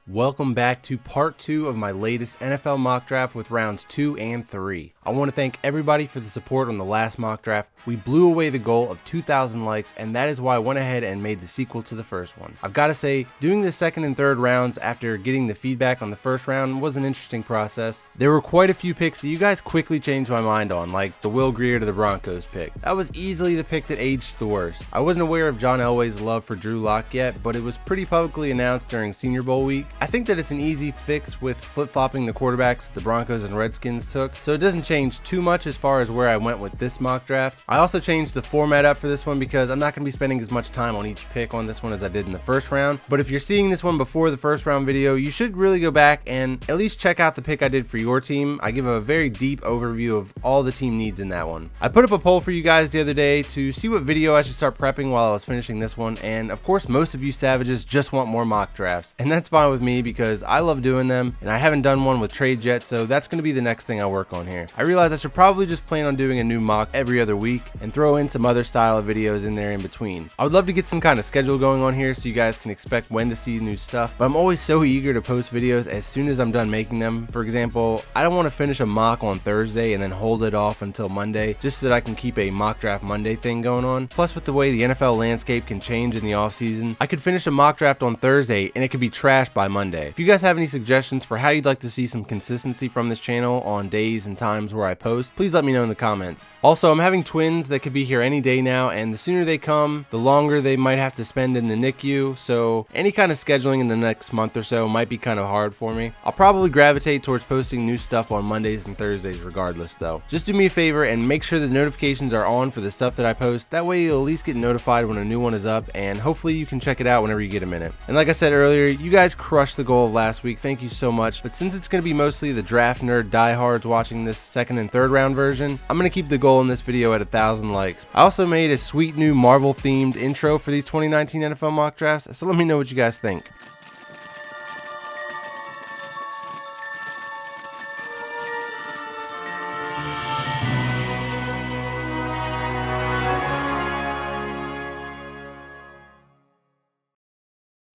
Welcome back to part 2 of my latest NFL mock draft with rounds 2 and 3. I want to thank everybody for the support on the last mock draft. We blew away the goal of 2,000 likes, and that is why I went ahead and made the sequel to the first one. I've got to say, doing the second and third rounds after getting the feedback on the first round was an interesting process. There were quite a few picks that you guys quickly changed my mind on, like the Will Grier to the Broncos pick. That was easily the pick that aged the worst. I wasn't aware of John Elway's love for Drew Lock yet, but it was pretty publicly announced during Senior Bowl week. I think that it's an easy fix with flip-flopping the quarterbacks the Broncos and Redskins took, so it doesn't change too much as far as where I went with this mock draft. I also changed the format up for this one because I'm not going to be spending as much time on each pick on this one as I did in the first round, but if you're seeing this one before the first round video, you should really go back and at least check out the pick I did for your team. I give a very deep overview of all the team needs in that one. I put up a poll for you guys the other day to see what video I should start prepping while I was finishing this one, and of course most of you savages just want more mock drafts, and that's fine with me because I love doing them, and I haven't done one with trades yet, so that's going to be the next thing I work on here. I realize I should probably just plan on doing a new mock every other week and throw in some other style of videos in there in between. I would love to get some kind of schedule going on here so you guys can expect when to see new stuff, but I'm always so eager to post videos as soon as I'm done making them. For example, I don't want to finish a mock on Thursday and then hold it off until Monday just so that I can keep a mock draft Monday thing going on. Plus, with the way the NFL landscape can change in the offseason, I could finish a mock draft on Thursday and it could be trashed by Monday. If you guys have any suggestions for how you'd like to see some consistency from this channel on days and times where I post, please let me know in the comments. Also, I'm having twins that could be here any day now, and the sooner they come, the longer they might have to spend in the NICU, so any kind of scheduling in the next month or so might be kind of hard for me. I'll probably gravitate towards posting new stuff on Mondays and Thursdays regardless though. Just do me a favor and make sure the notifications are on for the stuff that I post. That way you'll at least get notified when a new one is up, and hopefully you can check it out whenever you get a minute. And like I said earlier, you guys crushed the goal of last week. Thank you so much. But since it's going to be mostly the draft nerd diehards watching this second and third round version, I'm going to keep the goal in this video at 1,000 likes. I also made a sweet new Marvel themed intro for these 2019 NFL mock drafts, so let me know what you guys think.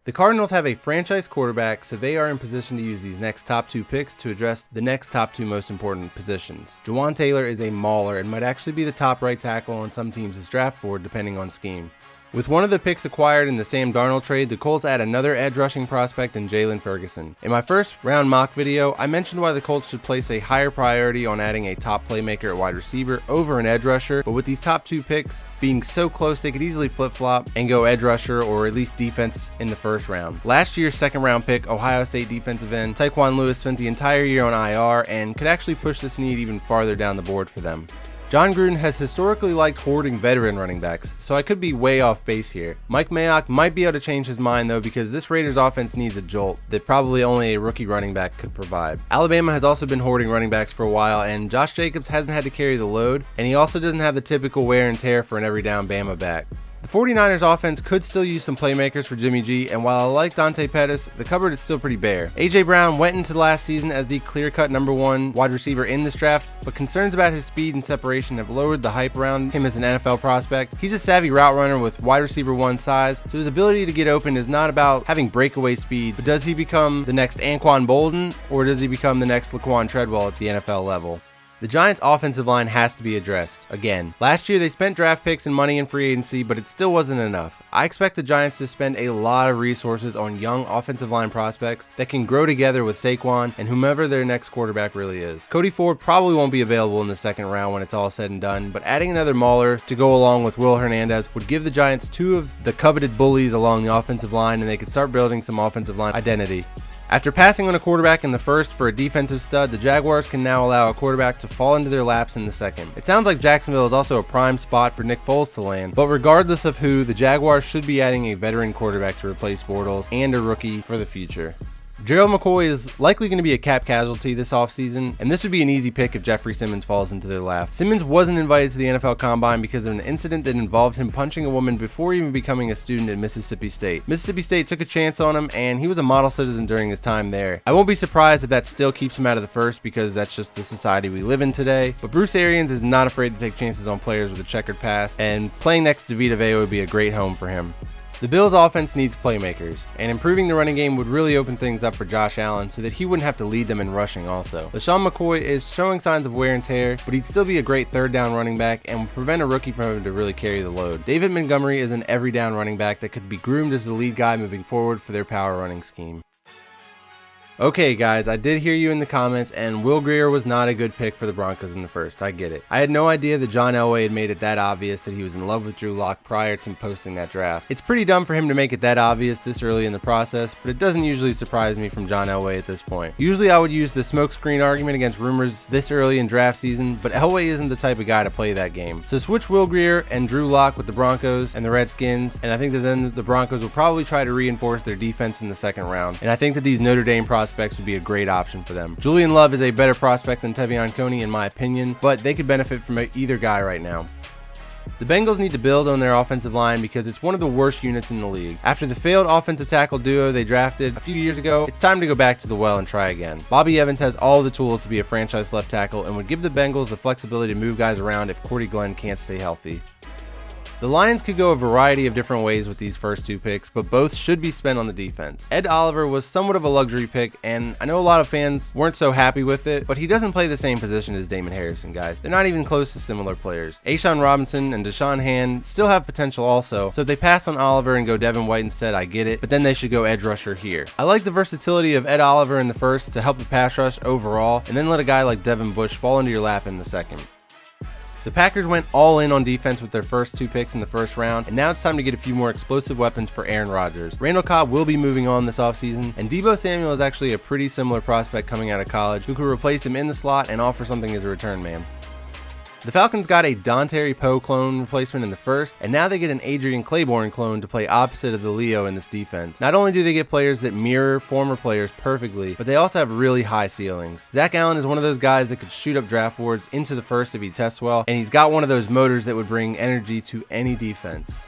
The Cardinals have a franchise quarterback, so they are in position to use these next top 2 picks to address the next top 2 most important positions. Jawan Taylor is a mauler and might actually be the top right tackle on some teams' draft board depending on scheme. With one of the picks acquired in the Sam Darnold trade, the Colts add another edge rushing prospect in Jalen Ferguson. In my first round mock video, I mentioned why the Colts should place a higher priority on adding a top playmaker at wide receiver over an edge rusher, but with these top 2 picks being so close, they could easily flip-flop and go edge rusher or at least defense in the first round. Last year's second round pick, Ohio State defensive end Tyquan Lewis, spent the entire year on IR and could actually push this need even farther down the board for them. John Gruden has historically liked hoarding veteran running backs, so I could be way off base here. Mike Mayock might be able to change his mind though, because this Raiders offense needs a jolt that probably only a rookie running back could provide. Alabama has also been hoarding running backs for a while, and Josh Jacobs hasn't had to carry the load, and he also doesn't have the typical wear and tear for an every down Bama back. The 49ers offense could still use some playmakers for Jimmy G, and while I like Dante Pettis, the cupboard is still pretty bare. A.J. Brown went into the last season as the clear-cut number 1 wide receiver in this draft, but concerns about his speed and separation have lowered the hype around him as an NFL prospect. He's a savvy route runner with wide receiver 1 size, so his ability to get open is not about having breakaway speed, but does he become the next Anquan Bolden, or does he become the next Laquan Treadwell at the NFL level? The Giants' offensive line has to be addressed, again. Last year they spent draft picks and money in free agency, but it still wasn't enough. I expect the Giants to spend a lot of resources on young offensive line prospects that can grow together with Saquon and whomever their next quarterback really is. Cody Ford probably won't be available in the second round when it's all said and done, but adding another mauler to go along with Will Hernandez would give the Giants 2 of the coveted bullies along the offensive line, and they could start building some offensive line identity. After passing on a quarterback in the first for a defensive stud, the Jaguars can now allow a quarterback to fall into their laps in the second. It sounds like Jacksonville is also a prime spot for Nick Foles to land, but regardless of who, the Jaguars should be adding a veteran quarterback to replace Bortles and a rookie for the future. Gerald McCoy is likely going to be a cap casualty this offseason, and this would be an easy pick if Jeffrey Simmons falls into their lap. Simmons wasn't invited to the NFL Combine because of an incident that involved him punching a woman before even becoming a student at Mississippi State. Mississippi State took a chance on him, and he was a model citizen during his time there. I won't be surprised if that still keeps him out of the first because that's just the society we live in today, but Bruce Arians is not afraid to take chances on players with a checkered past, and playing next to Vita Vea would be a great home for him. The Bills' offense needs playmakers, and improving the running game would really open things up for Josh Allen so that he wouldn't have to lead them in rushing also. LaShawn McCoy is showing signs of wear and tear, but he'd still be a great third down running back and would prevent a rookie from having to really carry the load. David Montgomery is an every down running back that could be groomed as the lead guy moving forward for their power running scheme. Okay guys, I did hear you in the comments, and Will Grier was not a good pick for the Broncos in the first. I get it. I had no idea that John Elway had made it that obvious that he was in love with Drew Lock prior to posting that draft. It's pretty dumb for him to make it that obvious this early in the process, but it doesn't usually surprise me from John Elway at this point. Usually I would use the smokescreen argument against rumors this early in draft season, but Elway isn't the type of guy to play that game. So switch Will Grier and Drew Lock with the Broncos and the Redskins, and I think that then the Broncos will probably try to reinforce their defense in the second round, and I think that these Notre Dame prospects would be a great option for them. Julian Love is a better prospect than Tevion Coney in my opinion, but they could benefit from either guy right now. The Bengals need to build on their offensive line because it's one of the worst units in the league. After the failed offensive tackle duo they drafted a few years ago, it's time to go back to the well and try again. Bobby Evans has all the tools to be a franchise left tackle and would give the Bengals the flexibility to move guys around if Cordy Glenn can't stay healthy. The Lions could go a variety of different ways with these first two picks, but both should be spent on the defense. Ed Oliver was somewhat of a luxury pick, and I know a lot of fans weren't so happy with it, but he doesn't play the same position as Damon Harrison, guys. They're not even close to similar players. A'Shawn Robinson and Deshaun Hand still have potential also, so if they pass on Oliver and go Devin White instead, I get it, but then they should go edge rusher here. I like the versatility of Ed Oliver in the first to help the pass rush overall, and then let a guy like Devin Bush fall into your lap in the second. The Packers went all in on defense with their first two picks in the first round, and now it's time to get a few more explosive weapons for Aaron Rodgers. Randall Cobb will be moving on this offseason, and Deebo Samuel is actually a pretty similar prospect coming out of college who could replace him in the slot and offer something as a return man. The Falcons got a Dontari Poe clone replacement in the first, and now they get an Adrian Claiborne clone to play opposite of the Leo in this defense. Not only do they get players that mirror former players perfectly, but they also have really high ceilings. Zach Allen is one of those guys that could shoot up draft boards into the first if he tests well, and he's got one of those motors that would bring energy to any defense.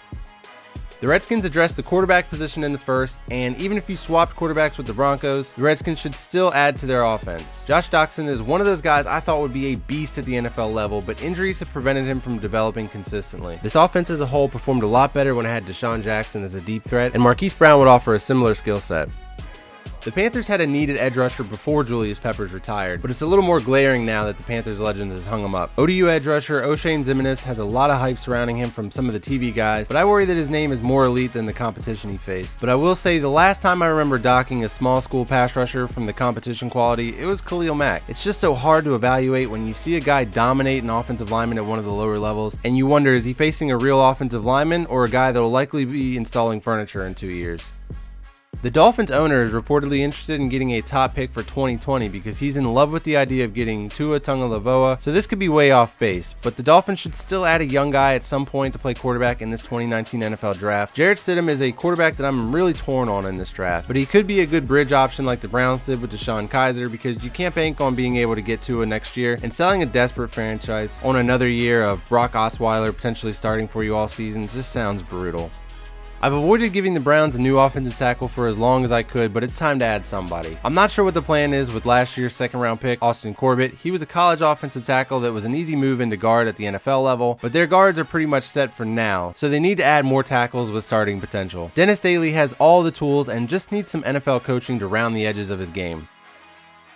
The Redskins addressed the quarterback position in the first, and even if you swapped quarterbacks with the Broncos, the Redskins should still add to their offense. Josh Doctson is one of those guys I thought would be a beast at the NFL level, but injuries have prevented him from developing consistently. This offense as a whole performed a lot better when it had Deshaun Jackson as a deep threat, and Marquise Brown would offer a similar skill set. The Panthers had a needed edge rusher before Julius Peppers retired, but it's a little more glaring now that the Panthers legend has hung him up. ODU edge rusher O'Shane Ximines has a lot of hype surrounding him from some of the TV guys, but I worry that his name is more elite than the competition he faced. But I will say the last time I remember docking a small school pass rusher from the competition quality, it was Khalil Mack. It's just so hard to evaluate when you see a guy dominate an offensive lineman at one of the lower levels, and you wonder, is he facing a real offensive lineman or a guy that will likely be installing furniture in 2 years? The Dolphins owner is reportedly interested in getting a top pick for 2020 because he's in love with the idea of getting Tua Tagovailoa, so this could be way off base, but the Dolphins should still add a young guy at some point to play quarterback in this 2019 NFL draft. Jarrett Stidham is a quarterback that I'm really torn on in this draft, but he could be a good bridge option like the Browns did with DeShone Kizer because you can't bank on being able to get Tua next year, and selling a desperate franchise on another year of Brock Osweiler potentially starting for you all season just sounds brutal. I've avoided giving the Browns a new offensive tackle for as long as I could, but it's time to add somebody. I'm not sure what the plan is with last year's second round pick, Austin Corbett. He was a college offensive tackle that was an easy move into guard at the NFL level, but their guards are pretty much set for now, so they need to add more tackles with starting potential. Dennis Daly has all the tools and just needs some NFL coaching to round the edges of his game.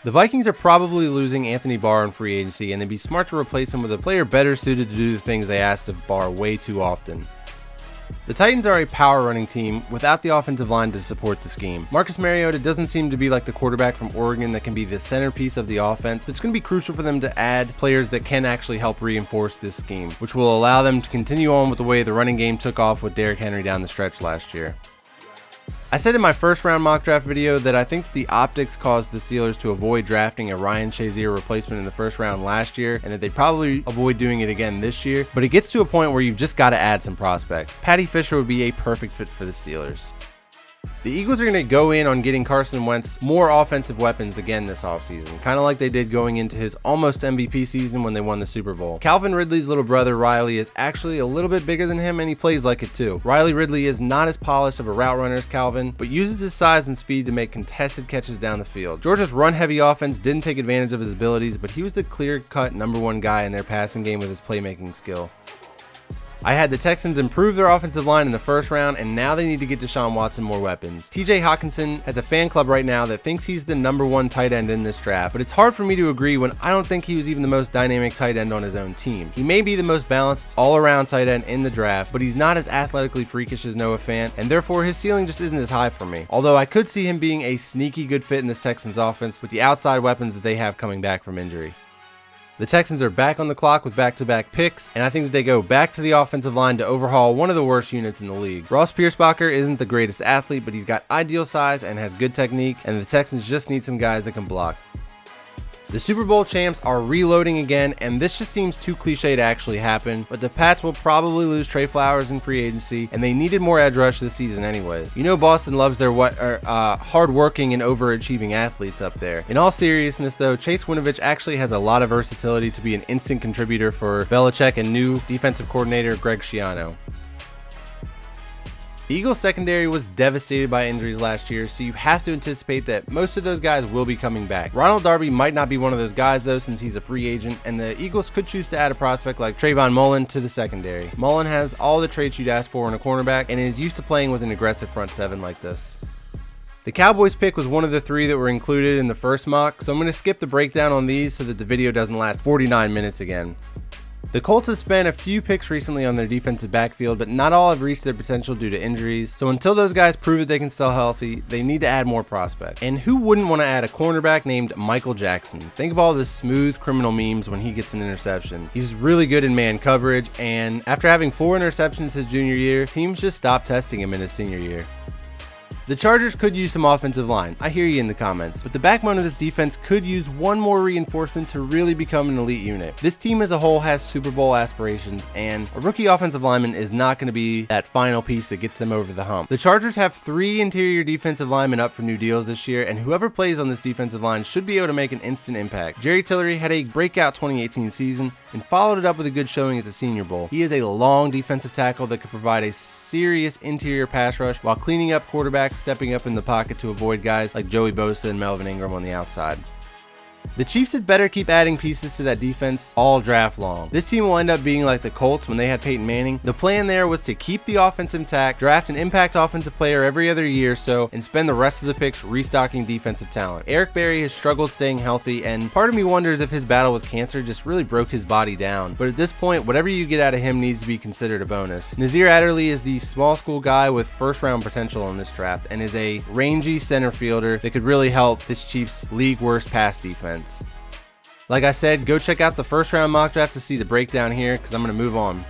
The Vikings are probably losing Anthony Barr in free agency, and they'd be smart to replace him with a player better suited to do the things they asked of Barr way too often. The Titans are a power running team without the offensive line to support the scheme. Marcus Mariota doesn't seem to be like the quarterback from Oregon that can be the centerpiece of the offense. It's going to be crucial for them to add players that can actually help reinforce this scheme, which will allow them to continue on with the way the running game took off with Derrick Henry down the stretch last year. I said in my first round mock draft video that I think the optics caused the Steelers to avoid drafting a Ryan Shazier replacement in the first round last year, and that they'd probably avoid doing it again this year, but it gets to a point where you've just got to add some prospects. Patty Fisher would be a perfect fit for the Steelers. The Eagles are going to go in on getting Carson Wentz more offensive weapons again this offseason, kind of like they did going into his almost MVP season when they won the Super Bowl. Calvin Ridley's little brother Riley is actually a little bit bigger than him, and he plays like it too. Riley Ridley is not as polished of a route runner as Calvin, but uses his size and speed to make contested catches down the field. Georgia's run-heavy offense didn't take advantage of his abilities, but he was the clear-cut #1 guy in their passing game with his playmaking skill. I had the Texans improve their offensive line in the first round, and now they need to get Deshaun Watson more weapons. TJ Hawkinson has a fan club right now that thinks he's the #1 tight end in this draft, but it's hard for me to agree when I don't think he was even the most dynamic tight end on his own team. He may be the most balanced all-around tight end in the draft, but he's not as athletically freakish as Noah Fant, and therefore his ceiling just isn't as high for me. Although I could see him being a sneaky good fit in this Texans offense with the outside weapons that they have coming back from injury. The Texans are back on the clock with back-to-back picks, and I think that they go back to the offensive line to overhaul one of the worst units in the league. Ross Piersbacher isn't the greatest athlete, but he's got ideal size and has good technique, and the Texans just need some guys that can block. The Super Bowl champs are reloading again, and this just seems too cliche to actually happen, but the Pats will probably lose Trey Flowers in free agency, and they needed more edge rush this season anyways. You know Boston loves their hard-working and overachieving athletes up there. In all seriousness though, Chase Winovich actually has a lot of versatility to be an instant contributor for Belichick and new defensive coordinator Greg Schiano. The Eagles secondary was devastated by injuries last year, so you have to anticipate that most of those guys will be coming back. Ronald Darby might not be one of those guys though, since he's a free agent, and the Eagles could choose to add a prospect like Trayvon Mullen to the secondary. Mullen has all the traits you'd ask for in a cornerback and is used to playing with an aggressive front seven like this. The Cowboys pick was one of the 3 that were included in the first mock, so I'm going to skip the breakdown on these so that the video doesn't last 49 minutes again. The Colts have spent a few picks recently on their defensive backfield, but not all have reached their potential due to injuries. So until those guys prove that they can stay healthy, they need to add more prospects. And who wouldn't want to add a cornerback named Michael Jackson? Think of all the smooth criminal memes when he gets an interception. He's really good in man coverage, and after having 4 interceptions his junior year, teams just stopped testing him in his senior year. The Chargers could use some offensive line, I hear you in the comments, but the backbone of this defense could use one more reinforcement to really become an elite unit. This team as a whole has Super Bowl aspirations, and a rookie offensive lineman is not going to be that final piece that gets them over the hump. The Chargers have 3 interior defensive linemen up for new deals this year, and whoever plays on this defensive line should be able to make an instant impact. Jerry Tillery had a breakout 2018 season and followed it up with a good showing at the Senior Bowl. He is a long defensive tackle that could provide a serious interior pass rush while cleaning up quarterbacks stepping up in the pocket to avoid guys like Joey Bosa and Melvin Ingram on the outside. The Chiefs had better keep adding pieces to that defense all draft long. This team will end up being like the Colts when they had Peyton Manning. The plan there was to keep the offense intact, draft an impact offensive player every other year or so, and spend the rest of the picks restocking defensive talent. Eric Berry has struggled staying healthy, and part of me wonders if his battle with cancer just really broke his body down. But at this point, whatever you get out of him needs to be considered a bonus. Nazir Adderley is the small school guy with first-round potential in this draft, and is a rangy center fielder that could really help this Chiefs' league worst pass defense. Like I said, go check out the first round mock draft to see the breakdown here, because I'm going to move on.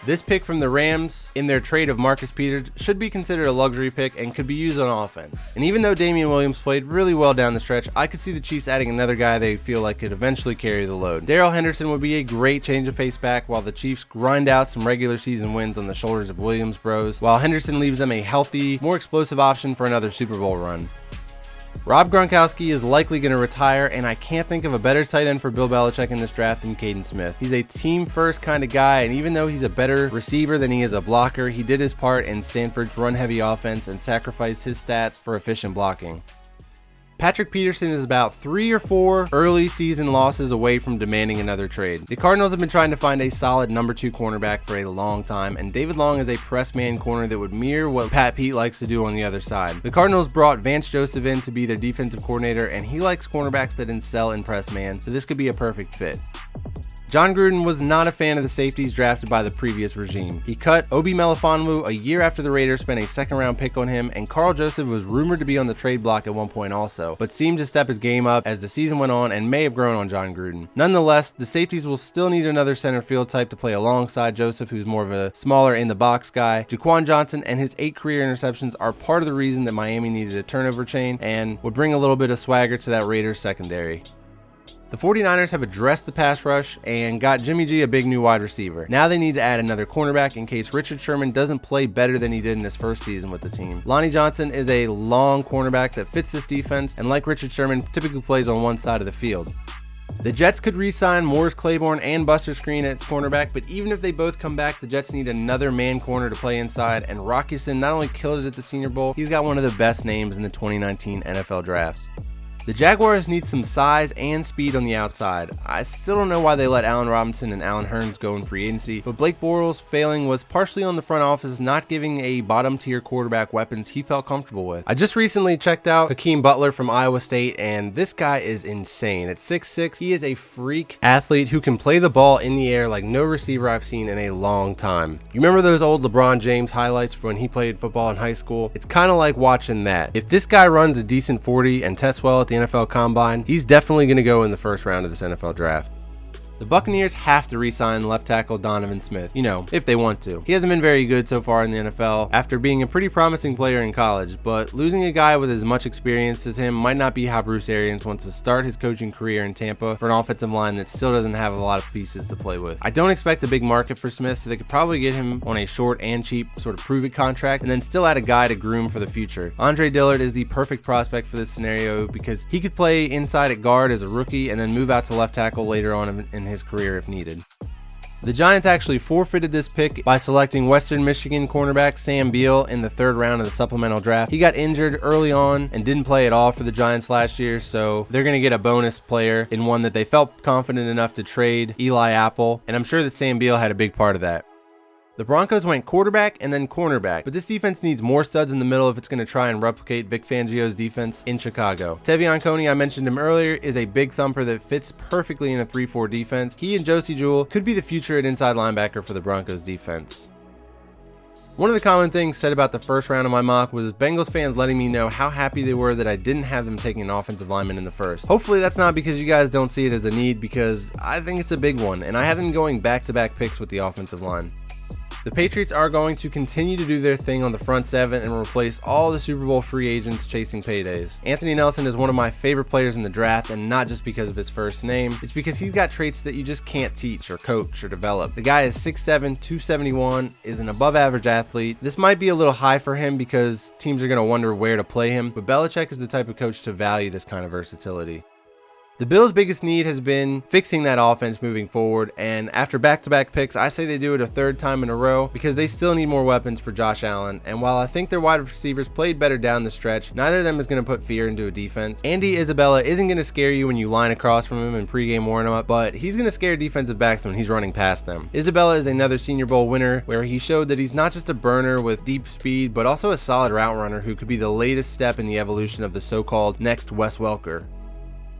This pick from the Rams in their trade of Marcus Peters should be considered a luxury pick and could be used on offense. And even though Damian Williams played really well down the stretch, I could see the Chiefs adding another guy they feel like could eventually carry the load. Darrell Henderson would be a great change of pace back while the Chiefs grind out some regular season wins on the shoulders of Williams bros, while Henderson leaves them a healthy, more explosive option for another Super Bowl run. Rob Gronkowski is likely going to retire, and I can't think of a better tight end for Bill Belichick in this draft than Caden Smith. He's a team-first kind of guy, and even though he's a better receiver than he is a blocker, he did his part in Stanford's run-heavy offense and sacrificed his stats for efficient blocking. Patrick Peterson is about 3 or 4 early season losses away from demanding another trade. The Cardinals have been trying to find a solid number 2 cornerback for a long time, and David Long is a press man corner that would mirror what Pat Pete likes to do on the other side. The Cardinals brought Vance Joseph in to be their defensive coordinator, and he likes cornerbacks that excel in press man, so this could be a perfect fit. John Gruden was not a fan of the safeties drafted by the previous regime. He cut Obi Melifonwu a year after the Raiders spent a second-round pick on him, and Carl Joseph was rumored to be on the trade block at one point also, but seemed to step his game up as the season went on and may have grown on John Gruden. Nonetheless, the safeties will still need another center field type to play alongside Joseph, who's more of a smaller in-the-box guy. Jaquan Johnson and his 8 career interceptions are part of the reason that Miami needed a turnover chain and would bring a little bit of swagger to that Raiders secondary. The 49ers have addressed the pass rush and got Jimmy G a big new wide receiver. Now they need to add another cornerback in case Richard Sherman doesn't play better than he did in his first season with the team. Lonnie Johnson is a long cornerback that fits this defense, and like Richard Sherman, typically plays on one side of the field. The Jets could re-sign Morris Claiborne and Buster Skrine at cornerback, but even if they both come back, the Jets need another man corner to play inside, and Rock Ya-Sin not only killed it at the Senior Bowl, he's got one of the best names in the 2019 NFL Draft. The Jaguars need some size and speed on the outside. I still don't know why they let Allen Robinson and Allen Hurns go in free agency, but Blake Bortles failing was partially on the front office not giving a bottom tier quarterback weapons he felt comfortable with. I just recently checked out Hakeem Butler from Iowa State, and this guy is insane. At 6'6", he is a freak athlete who can play the ball in the air like no receiver I've seen in a long time. You remember those old LeBron James highlights from when he played football in high school? It's kind of like watching that. If this guy runs a decent 40 and tests well at the NFL Combine, he's definitely going to go in the first round of this NFL draft. The Buccaneers have to re-sign left tackle Donovan Smith, if they want to. He hasn't been very good so far in the NFL after being a pretty promising player in college, but losing a guy with as much experience as him might not be how Bruce Arians wants to start his coaching career in Tampa for an offensive line that still doesn't have a lot of pieces to play with. I don't expect a big market for Smith, so they could probably get him on a short and cheap sort of prove-it contract and then still add a guy to groom for the future. Andre Dillard is the perfect prospect for this scenario because he could play inside at guard as a rookie and then move out to left tackle later on in his career if needed. The Giants actually forfeited this pick by selecting Western Michigan cornerback Sam Beal in the 3rd round of the supplemental draft. He got injured early on and didn't play at all for the Giants last year, so they're going to get a bonus player in one that they felt confident enough to trade Eli Apple, and I'm sure that Sam Beal had a big part of that. The Broncos went quarterback and then cornerback, but this defense needs more studs in the middle if it's going to try and replicate Vic Fangio's defense in Chicago. Tevion Coney, I mentioned him earlier, is a big thumper that fits perfectly in a 3-4 defense. He and Josie Jewell could be the future at inside linebacker for the Broncos defense. One of the common things said about the first round of my mock was Bengals fans letting me know how happy they were that I didn't have them taking an offensive lineman in the first. Hopefully that's not because you guys don't see it as a need, because I think it's a big one, and I have them going back-to-back picks with the offensive line. The Patriots are going to continue to do their thing on the front 7 and replace all the Super Bowl free agents chasing paydays. Anthony Nelson is one of my favorite players in the draft, and not just because of his first name. It's because he's got traits that you just can't teach or coach or develop. The guy is 6'7", 271, is an above average athlete. This might be a little high for him because teams are going to wonder where to play him, but Belichick is the type of coach to value this kind of versatility. The Bills' biggest need has been fixing that offense moving forward, and after back-to-back picks, I say they do it a 3rd time in a row because they still need more weapons for Josh Allen, and while I think their wide receivers played better down the stretch, neither of them is going to put fear into a defense. Andy Isabella isn't going to scare you when you line across from him and pregame warm-up, but he's going to scare defensive backs when he's running past them. Isabella is another Senior Bowl winner where he showed that he's not just a burner with deep speed, but also a solid route runner who could be the latest step in the evolution of the so-called next Wes Welker.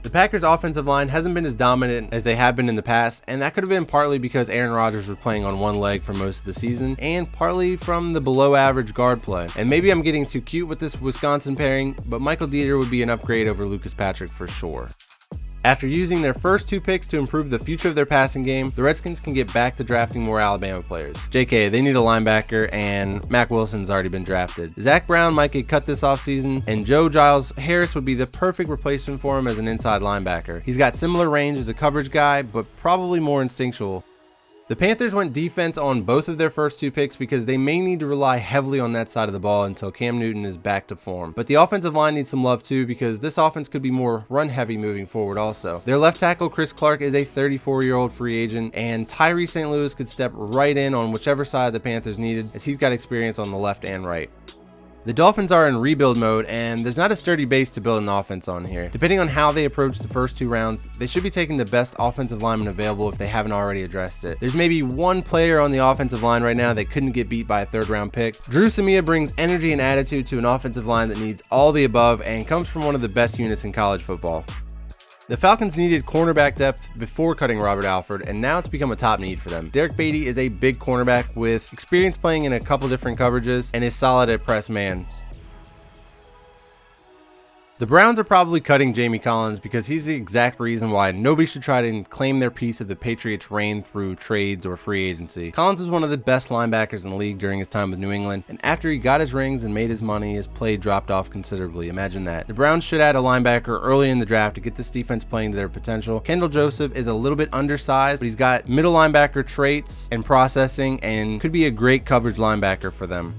The Packers' offensive line hasn't been as dominant as they have been in the past, and that could have been partly because Aaron Rodgers was playing on one leg for most of the season, and partly from the below-average guard play. And maybe I'm getting too cute with this Wisconsin pairing, but Michael Dieter would be an upgrade over Lucas Patrick for sure. After using their first 2 picks to improve the future of their passing game, the Redskins can get back to drafting more Alabama players. JK, they need a linebacker, and Mack Wilson's already been drafted. Zach Brown might get cut this offseason, and Joe Giles Harris would be the perfect replacement for him as an inside linebacker. He's got similar range as a coverage guy, but probably more instinctual. The Panthers went defense on both of their first 2 picks because they may need to rely heavily on that side of the ball until Cam Newton is back to form. But the offensive line needs some love too because this offense could be more run heavy moving forward also. Their left tackle Chris Clark is a 34-year-old free agent, and Tyree St. Louis could step right in on whichever side the Panthers needed as he's got experience on the left and right. The Dolphins are in rebuild mode, and there's not a sturdy base to build an offense on here. Depending on how they approach the first 2 rounds, they should be taking the best offensive lineman available if they haven't already addressed it. There's maybe one player on the offensive line right now that couldn't get beat by a 3rd round pick. Drew Samia brings energy and attitude to an offensive line that needs all the above and comes from one of the best units in college football. The Falcons needed cornerback depth before cutting Robert Alford, and now it's become a top need for them. Derek Beatty is a big cornerback with experience playing in a couple different coverages and is solid at press man. The Browns are probably cutting Jamie Collins because he's the exact reason why nobody should try to claim their piece of the Patriots' reign through trades or free agency. Collins was one of the best linebackers in the league during his time with New England, and after he got his rings and made his money, his play dropped off considerably. Imagine that. The Browns should add a linebacker early in the draft to get this defense playing to their potential. Kendall Joseph is a little bit undersized, but he's got middle linebacker traits and processing and could be a great coverage linebacker for them.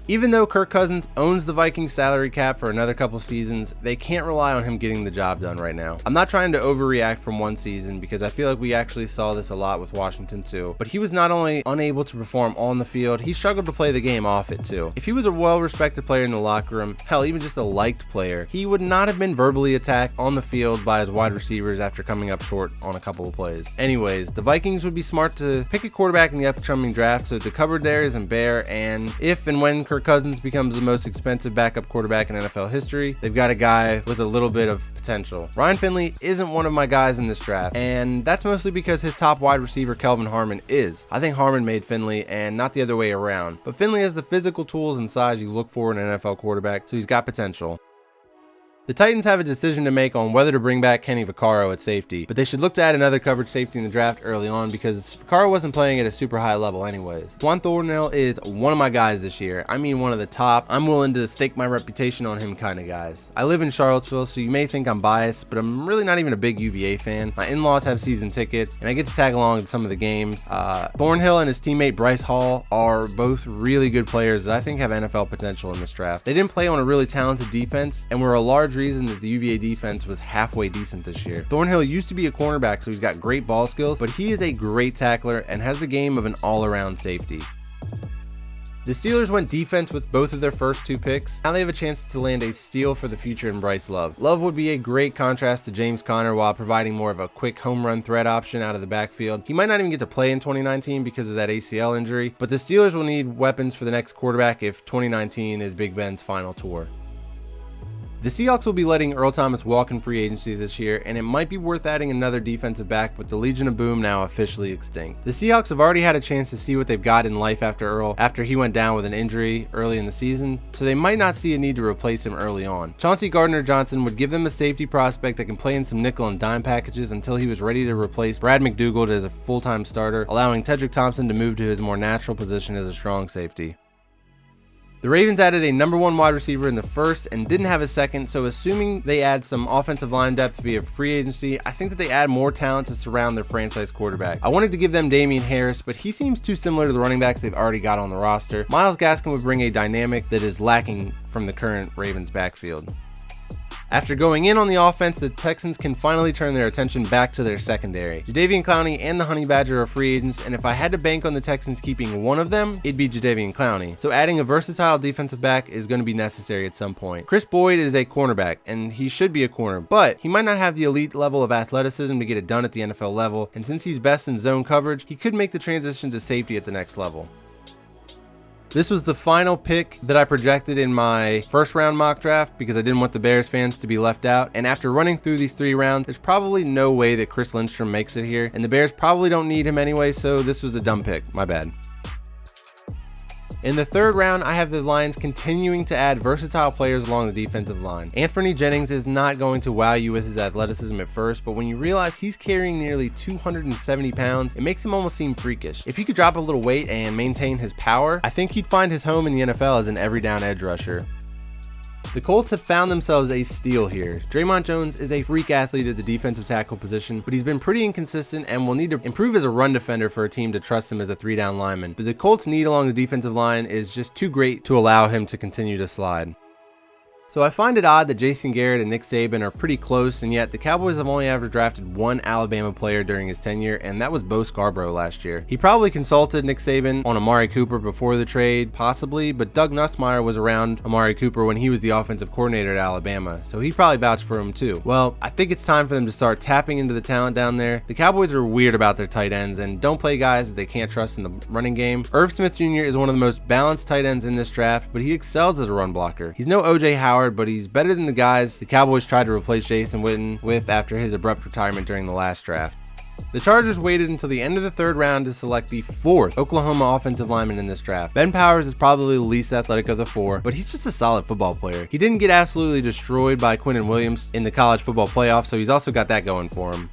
Even though Kirk Cousins owns the Vikings salary cap for another couple seasons, they can't rely on him getting the job done right now. I'm not trying to overreact from one season because I feel like we actually saw this a lot with Washington too, but he was not only unable to perform on the field, he struggled to play the game off it too. If he was a well-respected player in the locker room, hell, even just a liked player, he would not have been verbally attacked on the field by his wide receivers after coming up short on a couple of plays. Anyways, the Vikings would be smart to pick a quarterback in the upcoming draft so that the cupboard there isn't bare, and if and when Kirk Cousins becomes the most expensive backup quarterback in NFL history, they've got a guy with a little bit of potential. Ryan Finley isn't one of my guys in this draft, and that's mostly because his top wide receiver Kelvin Harmon is. I think Harmon made Finley and not the other way around, but Finley has the physical tools and size you look for in an NFL quarterback, so he's got potential. The Titans have a decision to make on whether to bring back Kenny Vaccaro at safety, but they should look to add another coverage safety in the draft early on because Vaccaro wasn't playing at a super high level anyways. Juan Thornhill is one of my guys this year. I mean one of the top. I'm willing to stake my reputation on him kind of guys. I live in Charlottesville, so you may think I'm biased, but I'm really not even a big UVA fan. My in-laws have season tickets, and I get to tag along to some of the games. Thornhill and his teammate Bryce Hall are both really good players that I think have NFL potential in this draft. They didn't play on a really talented defense, and were a large reason that the UVA defense was halfway decent this year. Thornhill used to be a cornerback, so he's got great ball skills, but he is a great tackler and has the game of an all-around safety. The Steelers went defense with both of their first two picks. Now they have a chance to land a steal for the future in Bryce Love. Love would be a great contrast to James Conner while providing more of a quick home run threat option out of the backfield. He might not even get to play in 2019 because of that ACL injury, but the Steelers will need weapons for the next quarterback if 2019 is Big Ben's final tour. The Seahawks will be letting Earl Thomas walk in free agency this year, and it might be worth adding another defensive back with the Legion of Boom now officially extinct. The Seahawks have already had a chance to see what they've got in life after Earl, after he went down with an injury early in the season, so they might not see a need to replace him early on. Chauncey Gardner-Johnson would give them a safety prospect that can play in some nickel and dime packages until he was ready to replace Brad McDougald as a full-time starter, allowing Tedrick Thompson to move to his more natural position as a strong safety. The Ravens added a number one wide receiver in the first and didn't have a second, so assuming they add some offensive line depth via free agency, I think that they add more talent to surround their franchise quarterback. I wanted to give them Damian Harris, but he seems too similar to the running backs they've already got on the roster. Myles Gaskin would bring a dynamic that is lacking from the current Ravens backfield. After going in on the offense, the Texans can finally turn their attention back to their secondary. Jadeveon Clowney and the Honey Badger are free agents, and if I had to bank on the Texans keeping one of them, it'd be Jadeveon Clowney. So adding a versatile defensive back is going to be necessary at some point. Chris Boyd is a cornerback, and he should be a corner, but he might not have the elite level of athleticism to get it done at the NFL level, and since he's best in zone coverage, he could make the transition to safety at the next level. This was the final pick that I projected in my first round mock draft because I didn't want the Bears fans to be left out. And after running through these 3 rounds, there's probably no way that Chris Lindstrom makes it here. And the Bears probably don't need him anyway, so this was a dumb pick. My bad. In the 3rd round, I have the Lions continuing to add versatile players along the defensive line. Anthony Jennings is not going to wow you with his athleticism at first, but when you realize he's carrying nearly 270 pounds, it makes him almost seem freakish. If he could drop a little weight and maintain his power, I think he'd find his home in the NFL as an every down edge rusher. The Colts have found themselves a steal here. Draymond Jones is a freak athlete at the defensive tackle position, but he's been pretty inconsistent and will need to improve as a run defender for a team to trust him as a 3-down lineman. But the Colts' need along the defensive line is just too great to allow him to continue to slide. So I find it odd that Jason Garrett and Nick Saban are pretty close, and yet the Cowboys have only ever drafted one Alabama player during his tenure, and that was Bo Scarborough last year. He probably consulted Nick Saban on Amari Cooper before the trade, possibly, but Doug Nussmeier was around Amari Cooper when he was the offensive coordinator at Alabama, so he probably vouched for him too. Well, I think it's time for them to start tapping into the talent down there. The Cowboys are weird about their tight ends and don't play guys that they can't trust in the running game. Irv Smith Jr. is one of the most balanced tight ends in this draft, but he excels as a run blocker. He's no O.J. Howard, but he's better than the guys the Cowboys tried to replace Jason Witten with after his abrupt retirement during the last draft. The Chargers waited until the end of the 3rd round to select the 4th Oklahoma offensive lineman in this draft. Ben Powers is probably the least athletic of the 4, but he's just a solid football player. He didn't get absolutely destroyed by Quinnen Williams in the college football playoffs, so he's also got that going for him.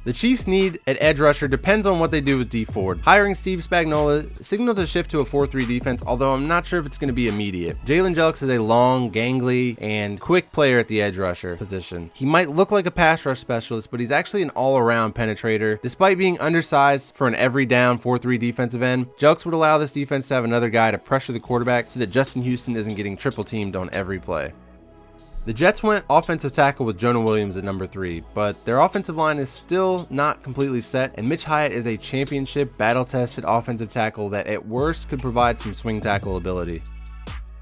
The Chiefs' need at edge rusher depends on what they do with D Ford. Hiring Steve Spagnuolo signaled a shift to a 4-3 defense, although I'm not sure if it's going to be immediate. Jalen Jelks is a long, gangly, and quick player at the edge rusher position. He might look like a pass rush specialist, but he's actually an all-around penetrator. Despite being undersized for an every down 4-3 defensive end, Jelks would allow this defense to have another guy to pressure the quarterback so that Justin Houston isn't getting triple teamed on every play. The Jets went offensive tackle with Jonah Williams at number 3, but their offensive line is still not completely set, and Mitch Hyatt is a championship, battle-tested offensive tackle that at worst could provide some swing tackle ability.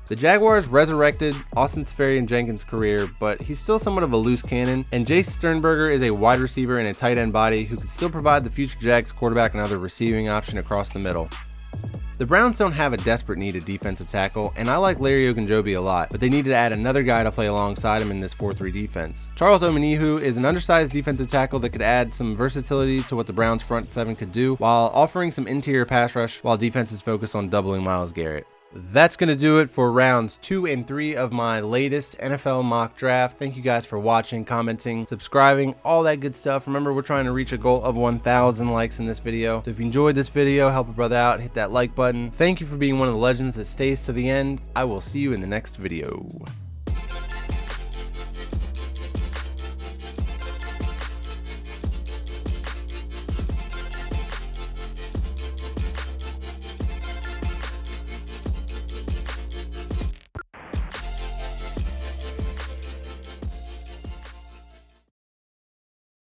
The Jaguars resurrected Austin Seferian-Jenkins' career, but he's still somewhat of a loose cannon, and Jace Sternberger is a wide receiver and a tight end body who could still provide the future Jags quarterback another receiving option across the middle. The Browns don't have a desperate need at defensive tackle, and I like Larry Ogunjobi a lot, but they need to add another guy to play alongside him in this 4-3 defense. Charles Omenihu is an undersized defensive tackle that could add some versatility to what the Browns front seven could do, while offering some interior pass rush while defenses focus on doubling Myles Garrett. That's going to do it for rounds 2 and 3 of my latest NFL mock draft. Thank you guys for watching, commenting, subscribing, all that good stuff. Remember, we're trying to reach a goal of 1,000 likes in this video. So if you enjoyed this video, help a brother out, hit that like button. Thank you for being one of the legends that stays to the end. I will see you in the next video.